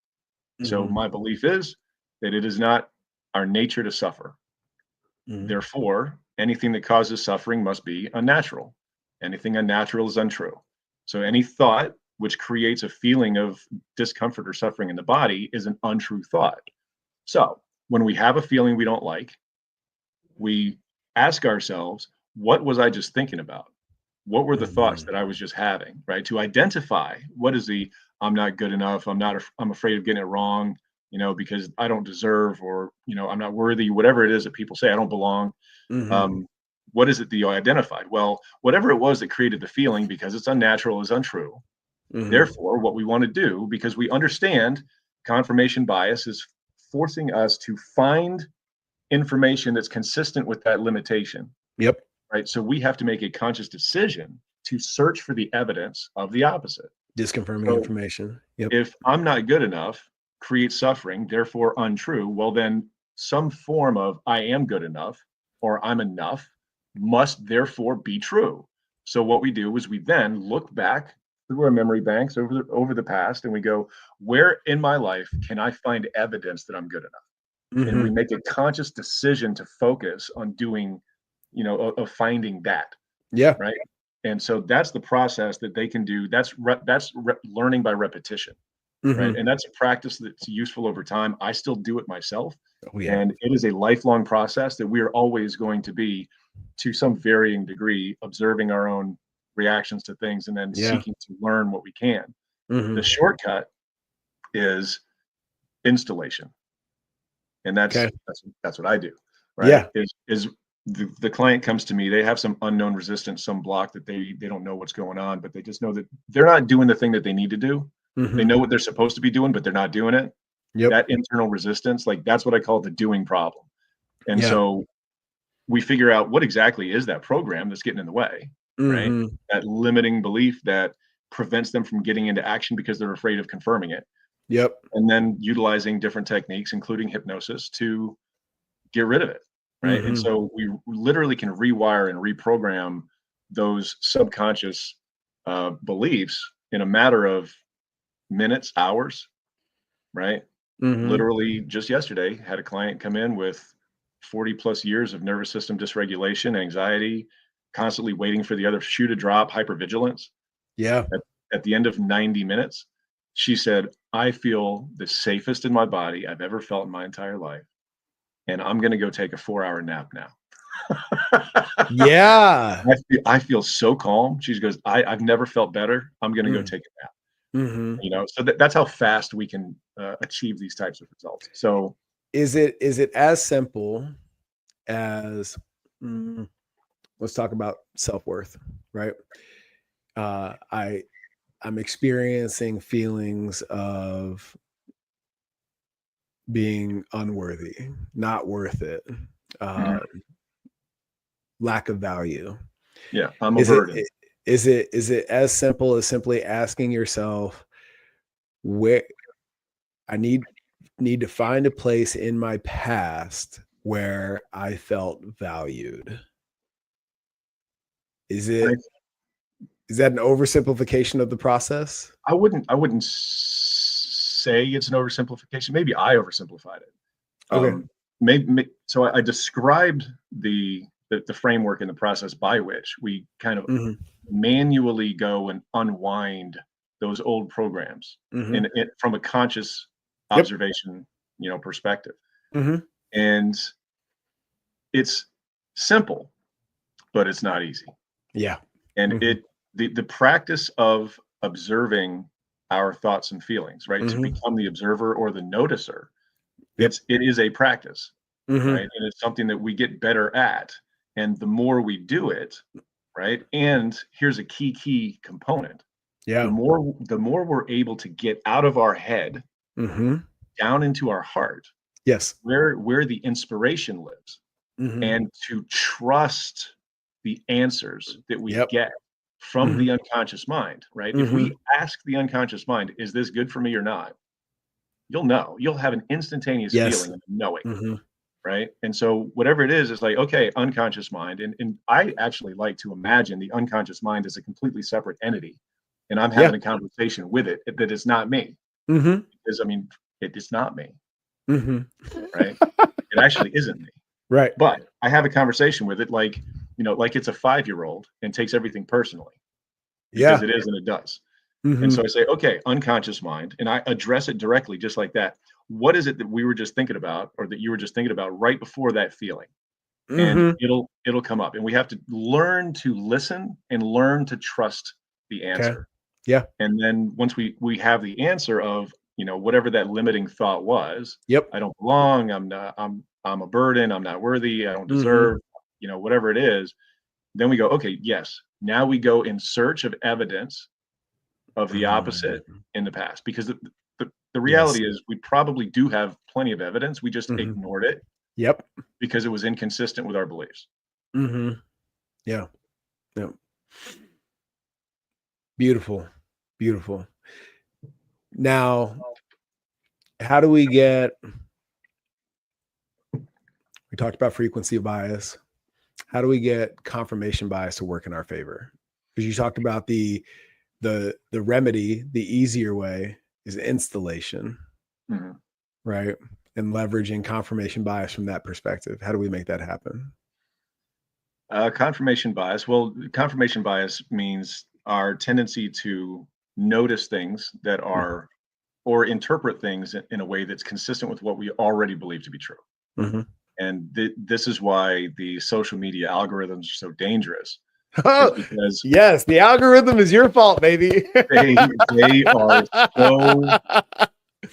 So Mm-hmm. my belief is that it is not our nature to suffer. Mm-hmm. Therefore, anything that causes suffering must be unnatural. Anything unnatural is untrue. So any thought which creates a feeling of discomfort or suffering in the body is an untrue thought. So when we have a feeling we don't like, we ask ourselves, what was I just thinking about? What were the thoughts Mm-hmm. that I was just having, right? To identify what is the I'm not good enough, I'm afraid of getting it wrong, because I don't deserve, or I'm not worthy, whatever it is that people say, I don't belong. Mm-hmm. Um, what is it that you identified? Well, whatever it was that created the feeling, because it's unnatural, is untrue. Mm-hmm. Therefore, what we want to do, because we understand confirmation bias is forcing us to find information that's consistent with that limitation, Yep. right? So we have to make a conscious decision to search for the evidence of the opposite. Disconfirming So information. Yep. if I'm not good enough creates suffering, therefore untrue, well, then some form of I am good enough or I'm enough must therefore be true. So what we do is we then look back through our memory banks over the past, and we go, where in my life can I find evidence that I'm good enough? And Mm-hmm. we make a conscious decision to focus on doing, of finding that, Yeah. right? And so that's the process that they can do. Learning by repetition, right? Mm-hmm. And that's a practice that's useful over time. I still do it myself, Oh yeah. and it is a lifelong process that we are always going to be, to some varying degree, observing our own reactions to things and then Yeah. seeking to learn what we can. The Mm-hmm. shortcut is installation, and Okay. that's what I do, right? Yeah. Is the client comes to me, they have some unknown resistance, some block that they don't know what's going on, but they just know that they're not doing the thing that they need to do. They Mm-hmm. know what they're supposed to be doing, but they're not doing it. Yep. That internal resistance, like that's what I call the doing problem. And Yeah. so we figure out what exactly is that program that's getting in the way, right? Mm-hmm. That limiting belief that prevents them from getting into action because they're afraid of confirming it. Yep. And then utilizing different techniques, including hypnosis, to get rid of it, right? And Mm-hmm. so we literally can rewire and reprogram those subconscious beliefs in a matter of minutes, hours, right? Mm-hmm. Literally just yesterday had a client come in with 40 plus years of nervous system dysregulation, anxiety, constantly waiting for the other shoe to drop, hypervigilance. Yeah. At the end of 90 minutes, she said, I feel the safest in my body I've ever felt in my entire life. And I'm going to go take a 4 hour nap now. Yeah. I feel so calm. She goes, I've never felt better. I'm going to go Mm-hmm. take a nap. Mm-hmm. So that's how fast we can achieve these types of results. So Is it as simple as let's talk about self-worth, right? I'm experiencing feelings of being unworthy, not worth it. Uh, mhm, lack of value. Yeah, I'm a Is it burden. is it as simple as simply asking yourself where I need to find a place in my past where I felt valued? Is I it is that an oversimplification of the process? I wouldn't say it's an oversimplification. Maybe I oversimplified it. Okay. So I described the framework and the process by which we kind of Mhm. manually go and unwind those old programs Mhm. in it from a conscious Yep. observation, perspective. Mhm. And it's simple, but it's not easy. Yeah. And Mhm. the practice of observing our thoughts and feelings, right? To Mhm. become the observer or the noticer, Yep. it is a practice, right? Mhm. And it's something that we get better at. And the more we do it, right? And here's a key component. Yeah. The more we're able to get out of our head Mhm. down into our heart, Yes. where the inspiration lives, Mhm. and to trust the answers that we Yep. get from Mhm. the unconscious mind, right? If we Mhm. ask the unconscious mind, is this good for me or not? You'll know. You'll have an instantaneous Yes. feeling of knowing, Mhm. right? And so whatever it is, it's like, okay, unconscious mind. And I actually like to imagine the unconscious mind as a completely separate entity. And I'm Yeah. having a conversation with it that is not me. Mhm. Because I mean, it is not me, Mhm. right? It actually isn't me. Right. But I have a conversation with it like, like it's a 5-year-old and takes everything personally because Yeah. it is and it does. And so Mhm. I say, okay, unconscious mind, and I address it directly just like that. What is it that we were just thinking about or that you were just thinking about right before that feeling? And Mhm. it'll come up. And we have to learn to listen and learn to trust the Okay. answer. Yeah. And then once we have the answer of, whatever that limiting thought was, Yep. I don't belong, I'm a burden, I'm not worthy, I don't Mhm. deserve, whatever it is, then we go, okay, yes. Now we go in search of evidence of the opposite Mm. in the past because the Yes. reality is we probably do have plenty of evidence. We just Mhm. ignored it Yep. because it was inconsistent with our beliefs. Mhm. Yeah. Yep. Beautiful. Beautiful. Now, how do we get we talked about frequency bias. How do we get confirmation bias to work in our favor? Because you talked about the remedy, the easier way is installation, Mhm. right? And leveraging confirmation bias from that perspective. How do we make that happen? Confirmation bias. Well, confirmation bias means our tendency to notice things that Mhm. are or interpret things in a way that's consistent with what we already believe to be true. Mhm. And this is why the social media algorithms are so dangerous, is Oh, because yes, the algorithm is your fault, baby. they are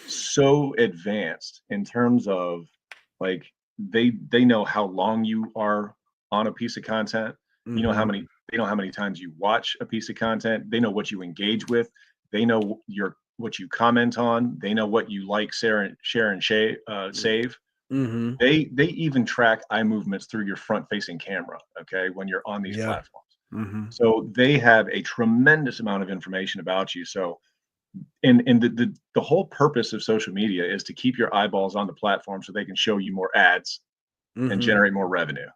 so advanced in terms of like they know how long you are on a piece of content. You know how Mhm. many they know how many times you watch a piece of content. They know what you engage with. They know what you comment on. They know what you like, share and save. Mhm. They even track eye movements through your front facing camera. Okay, when you're on these Yeah. platforms, Mhm. so they have a tremendous amount of information about you. So and the whole purpose of social media is to keep your eyeballs on the platform so they can show you more ads and Mhm. generate more revenue.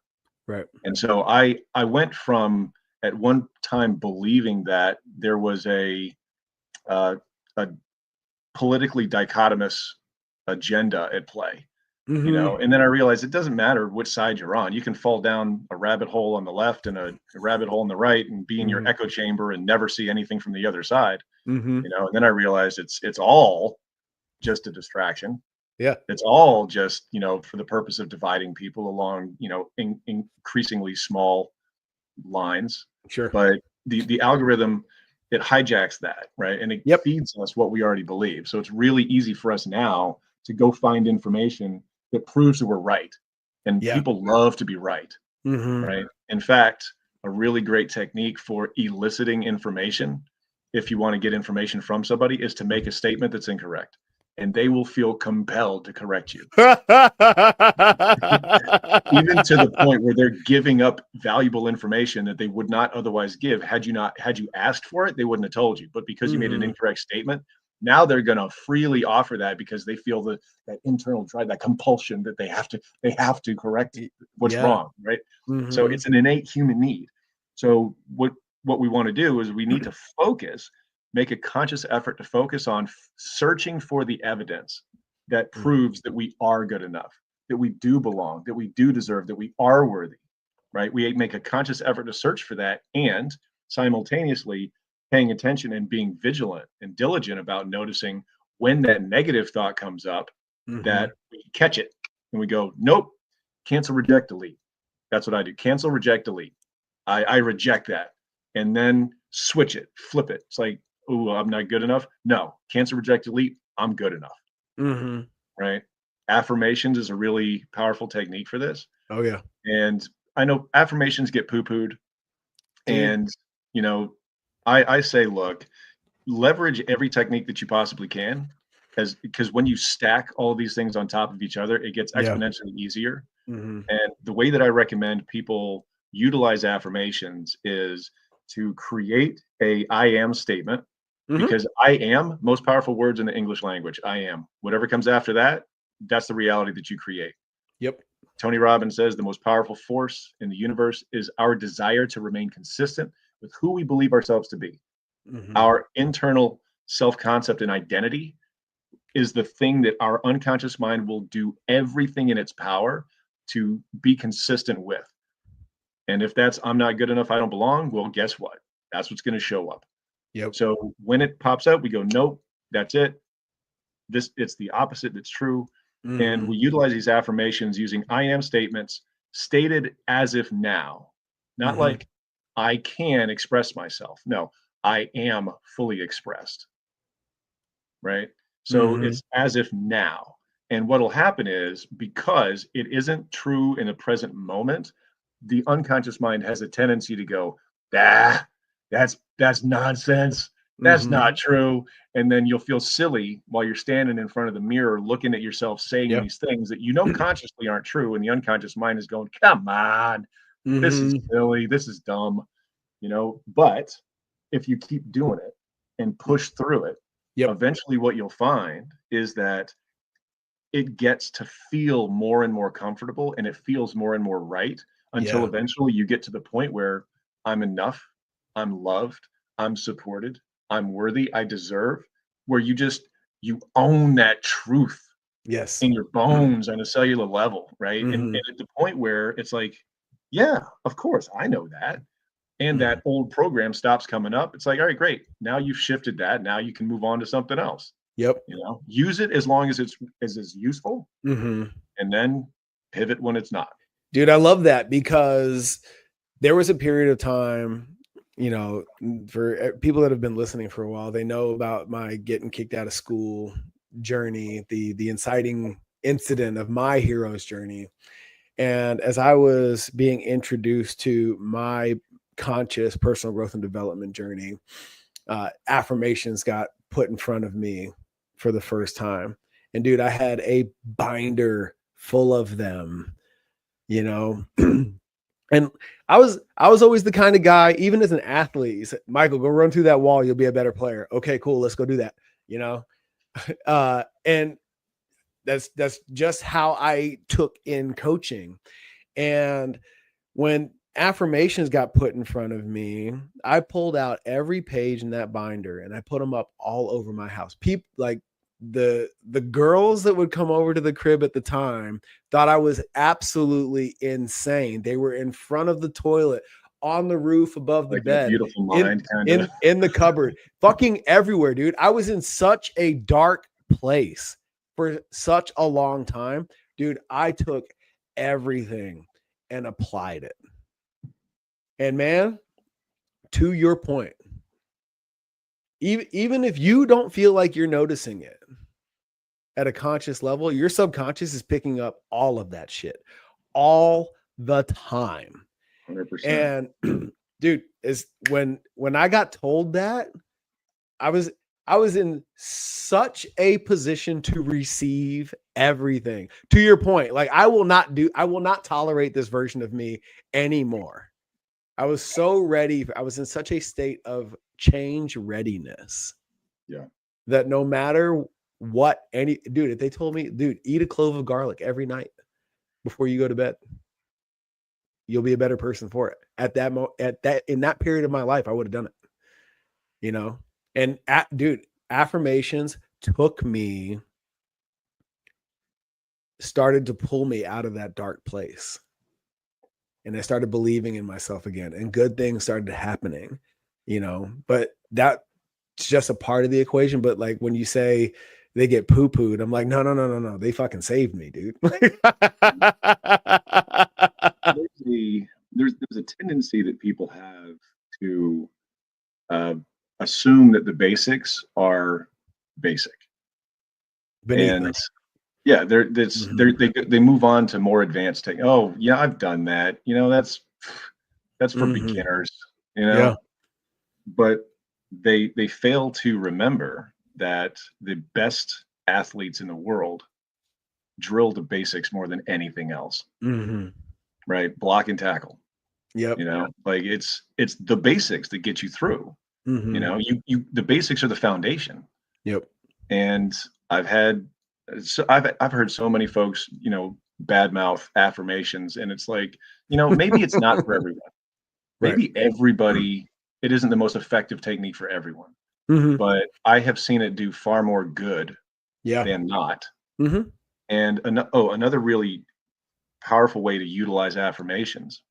Right. And so I went from at one time believing that there was uh, a politically dichotomous agenda at play, Mhm. and then I realized it doesn't matter which side you're on. You can fall down a rabbit hole on the left and a rabbit hole on the right and be in your Mhm. echo chamber and never see anything from the other side. Mhm. And then I realized it's all just a distraction. Yeah. It's all just, for the purpose of dividing people along, increasingly small lines. Sure. But the algorithm, it hijacks that, right? And it Yep. feeds us what we already believe. So it's really easy for us now to go find information that proves that we're right. And Yeah. people love to be right, Mhm. right? In fact, a really great technique for eliciting information, if you want to get information from somebody, is to make a statement that's incorrect. and they will feel compelled to correct you. Even to the point where they're giving up valuable information that they would not otherwise give had you asked for it, they wouldn't have told you. But because you made an incorrect statement, now they're going to freely offer that because they feel that internal drive, that compulsion that they have to correct what's wrong, right? So it's an innate human need. So what we want to do is we need to focus, make a conscious effort to focus on searching for the evidence that proves that we are good enough, that we do belong, that we do deserve, that we are worthy, right? We make a conscious effort to search for that, and simultaneously paying attention and being vigilant and diligent about noticing when that negative thought comes up, that we catch it and we go, nope, cancel, reject, delete. That's what I do. Cancel, reject, delete. I reject that. And then switch it, flip it. It's like, oh, I'm not good enough. No, cancel, reject, delete. I'm good enough. Right. Affirmations is a really powerful technique for this. Oh yeah. And I know affirmations get poo-pooed. And, you know, I say, look, leverage every technique that you possibly can, because when you stack all of these things on top of each other, it gets exponentially easier. And the way that I recommend people utilize affirmations is to create a I am statement, because I am, most powerful words in the English language. I am. Whatever comes after that, that's the reality that you create. Yep. Tony Robbins says the most powerful force in the universe is our desire to remain consistent with who we believe ourselves to be. Our internal self-concept and identity is the thing that our unconscious mind will do everything in its power to be consistent with. And if that's I'm not good enough, I don't belong, well, guess what? That's what's going to show up. Yep. So when it pops up, we go, nope, that's it. It's the opposite that's true. And we utilize these affirmations using I am statements stated as if now, not like I can express myself. No, I am fully expressed. Right. So it's as if now. And what'll happen is, because it isn't true in the present moment, the unconscious mind has a tendency to go, that's nonsense. That's not true. And then you'll feel silly while you're standing in front of the mirror looking at yourself saying these things that you know consciously aren't true. And the unconscious mind is going, come on, this is silly. This is dumb. You know, but if you keep doing it and push through it, eventually what you'll find is that it gets to feel more and more comfortable, and it feels more and more right, until eventually you get to the point where I'm enough, I'm loved, I'm supported, I'm worthy, I deserve, where you own that truth in your bones on a cellular level, right? And at the point where it's like, yeah, of course, I know that. And that old program stops coming up. It's like, all right, great. Now you've shifted that. Now you can move on to something else. Yep. You know, use it as long as it's useful, and then pivot when it's not. Dude, I love that, because there was a period of time, you know, for people that have been listening for a while, they know about my getting kicked out of school journey, the inciting incident of my hero's journey. And as I was being introduced to my conscious personal growth and development journey, affirmations got put in front of me for the first time. And dude, I had a binder full of them, you know. And I was always the kind of guy, even as an athlete, he said, Michael, go run through that wall, you'll be a better player. Okay, cool, let's go do that, you know. And that's just how I took in coaching. And when affirmations got put in front of me, I pulled out every page in that binder and I put them up all over my house. People, like the girls that would come over to the crib at the time, thought I was absolutely insane. They were in front of the toilet, on the roof, above the bed, beautiful mind, in the cupboard, fucking everywhere, dude. I was in such a dark place for such a long time, dude. I took everything and applied it. And man, to your point, even if you don't feel like you're noticing it at a conscious level, your subconscious is picking up all of that shit all the time. 100%. And dude, is when I got told that, I was I was in such a position to receive everything. To your point, like I will not tolerate this version of me anymore. I was so ready. I was in such a state of change readiness. Yeah. That no matter what dude, if they told me, dude, eat a clove of garlic every night before you go to bed, you'll be a better person for it. In that period of my life, I would have done it. And dude, affirmations started to pull me out of that dark place. And I started believing in myself again, and good things started happening, but that's just a part of the equation. But like when you say they get poo-pooed, I'm like, no. They fucking saved me, dude. There's a tendency that people have to assume that the basics are basic. Beneath And us. yeah, they move on to more advanced tech. Oh, yeah, I've done that. That's for beginners, Yeah. But they fail to remember that the best athletes in the world drill the basics more than anything else. Right? Block and tackle. Yep. Like it's the basics that get you through. The basics are the foundation. Yep. And I've heard so many folks, badmouth affirmations, and it's like, maybe it's not for everyone. Maybe everybody, it isn't the most effective technique for everyone. But I have seen it do far more good than not. And another really powerful way to utilize affirmations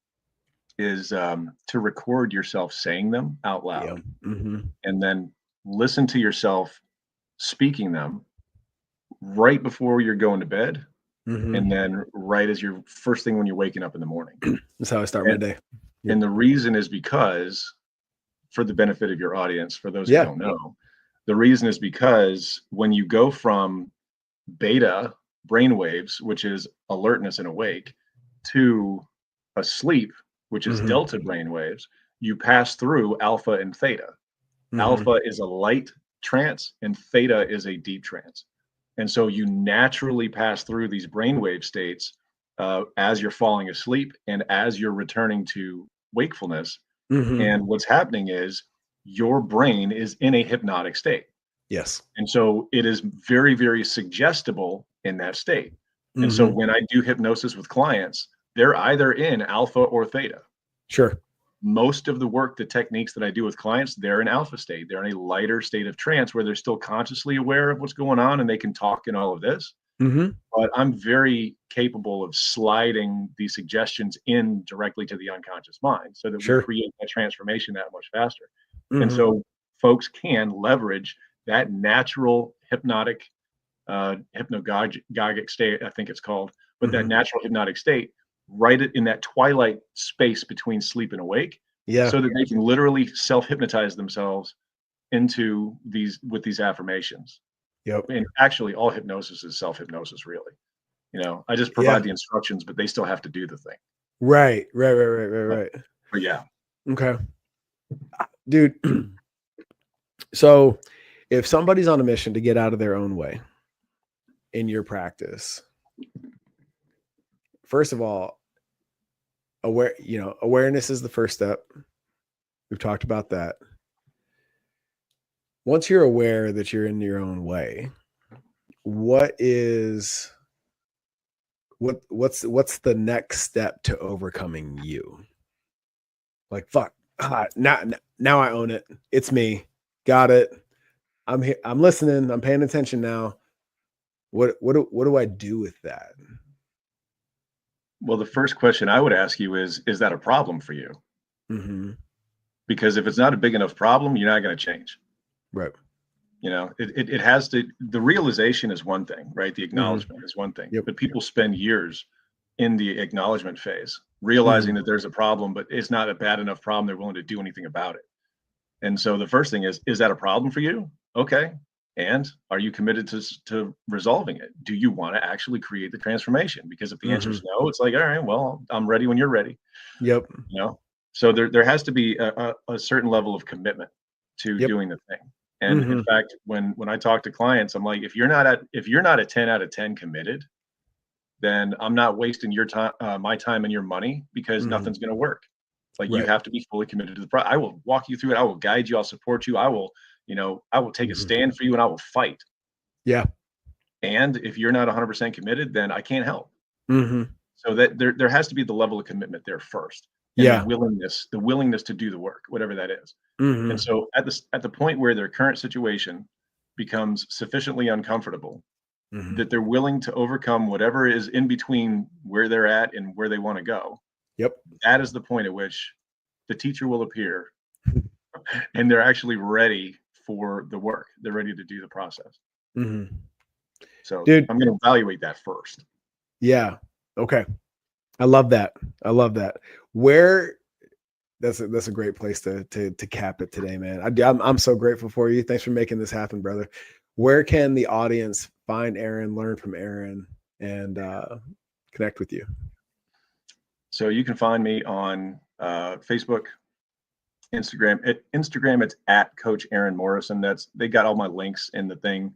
is to record yourself saying them out loud, and then listen to yourself speaking them right before you're going to bed, and then right as your first thing when you're waking up in the morning. That's how I start my day. And the reason is because, for the benefit of your audience, for those who don't know, the reason is because when you go from beta brainwaves, which is alertness and awake, to asleep, which is delta brainwaves, you pass through alpha and theta. Alpha is a light trance and theta is a deep trance. And so you naturally pass through these brainwave states as you're falling asleep and as you're returning to wakefulness. And what's happening is your brain is in a hypnotic state. Yes. And so it is very, very suggestible in that state. And so when I do hypnosis with clients, they're either in alpha or theta. Sure. Most of the work, the techniques that I do with clients, they're in alpha state. They're in a lighter state of trance where they're still consciously aware of what's going on and they can talk and all of this. But I'm very capable of sliding these suggestions in directly to the unconscious mind so that we create that transformation that much faster. And so folks can leverage that natural hypnotic, hypnagogic state, I think it's called, but that natural hypnotic state, right in that twilight space between sleep and awake, so that they can literally self-hypnotize themselves into with these affirmations. And actually, all hypnosis is self-hypnosis, really. I just provide the instructions, but they still have to do the thing. Right. But yeah. Okay. Dude. So if somebody's on a mission to get out of their own way in your practice, first of all, awareness is the first step. We've talked about that. Once you're aware that you're in your own way, what's the next step to overcoming you? Like, fuck, now I own it. It's me. Got it. I'm here. I'm listening. I'm paying attention now. What do I do with that? Well, the first question I would ask you is that a problem for you? Because if it's not a big enough problem, you're not going to change. Right. It has to, the realization is one thing, right? The acknowledgement is one thing, but people spend years in the acknowledgement phase, realizing that there's a problem, but it's not a bad enough problem. They're willing to do anything about it. And so the first thing is that a problem for you? Okay. And are you committed to resolving it? Do you want to actually create the transformation? Because if the answer is no, it's like, all right, well, I'm ready when you're ready. So there has to be a certain level of commitment to doing the thing. And in fact, when I talk to clients, I'm like, if you're not a 10 out of 10 committed, then I'm not wasting your time, my time and your money, because nothing's going to work. Like, you have to be fully committed to the I will walk you through it. I will guide you. I'll support you. I will take a stand for you, and I will fight. Yeah. And if you're not 100% committed, then I can't help. So that there has to be the level of commitment there first, and the willingness to do the work, whatever that is. And so at the point where their current situation becomes sufficiently uncomfortable that they're willing to overcome whatever is in between where they're at and where they want to go. Yep. That is the point at which the teacher will appear and they're actually ready for the work. They're ready to do the process. So dude, I'm going to evaluate that first. Yeah. Okay. I love that. Where that's a great place to cap it today, man. I'm so grateful for you. Thanks for making this happen, brother. Where can the audience find Aaron, learn from Aaron, and connect with you? So you can find me on Facebook, Instagram. Instagram, it's at Coach Aaron Morrison. They got all my links in the thing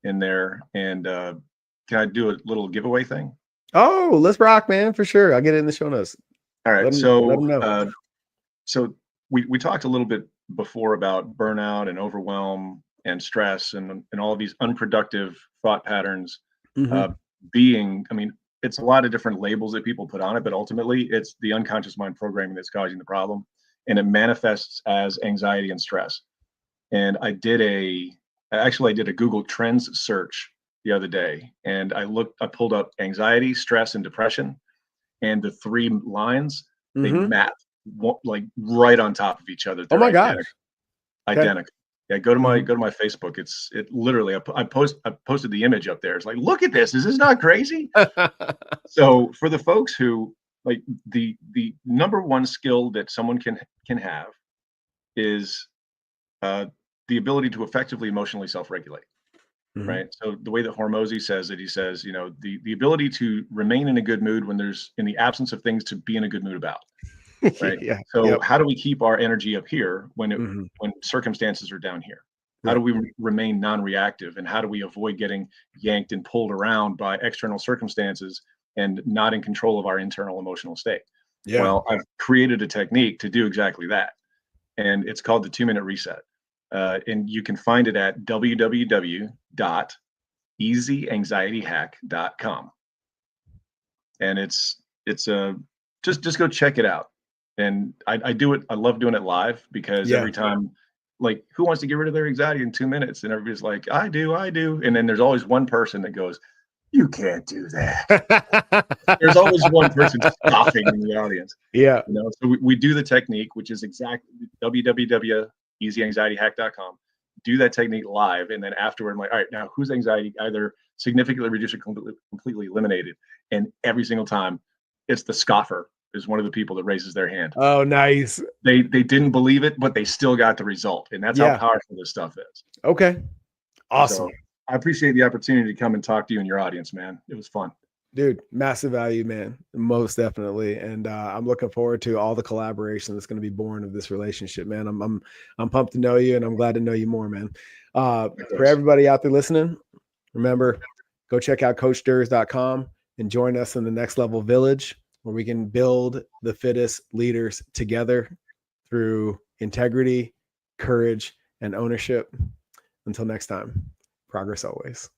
in there. And can I do a little giveaway thing? Oh, let's rock, man, for sure. I'll get it in the show notes. All right. Let them know. So we talked a little bit before about burnout and overwhelm and stress and all of these unproductive thought patterns it's a lot of different labels that people put on it, but ultimately it's the unconscious mind programming that's causing the problem, and it manifests as anxiety and stress. And I did a Google Trends search the other day, and I pulled up anxiety, stress, and depression, and the three lines, they map like right on top of each other. Oh my gosh. Identical. Yeah, go to my Facebook. It literally, I posted the image up there. It's like, look at this. Is this not crazy? So for the folks who like the number one skill that someone can have is the ability to effectively emotionally self-regulate. Right. So the way that Hormozy says it, he says, the ability to remain in a good mood when there's in the absence of things to be in a good mood about. Right. So how do we keep our energy up here when circumstances are down here? How do we remain non-reactive, and how do we avoid getting yanked and pulled around by external circumstances and not in control of our internal emotional state? Well, I've created a technique to do exactly that, and it's called the 2-minute reset. And you can find it at www.easyanxietyhack.com. And it's just go check it out. And I do it. I love doing it live, because every time, like, who wants to get rid of their anxiety in 2 minutes? And everybody's like, I do. And then there's always one person that goes, you can't do that. There's always one person scoffing in the audience. So we do the technique, which is exactly www.easyanxietyhack.com. Do that technique live, and then afterward, I'm like, all right, now whose anxiety either significantly reduced or completely eliminated? And every single time, it's the scoffer is one of the people that raises their hand. Oh, nice. They didn't believe it, but they still got the result, and that's how powerful this stuff is. Okay, awesome. So I appreciate the opportunity to come and talk to you and your audience, man. It was fun. Dude, massive value, man. Most definitely. And I'm looking forward to all the collaboration that's going to be born of this relationship, man. I'm pumped to know you, and I'm glad to know you more, man. For everybody out there listening, remember, go check out CoachDurs.com and join us in the Next Level Village, where we can build the fittest leaders together through integrity, courage, and ownership. Until next time, progress always.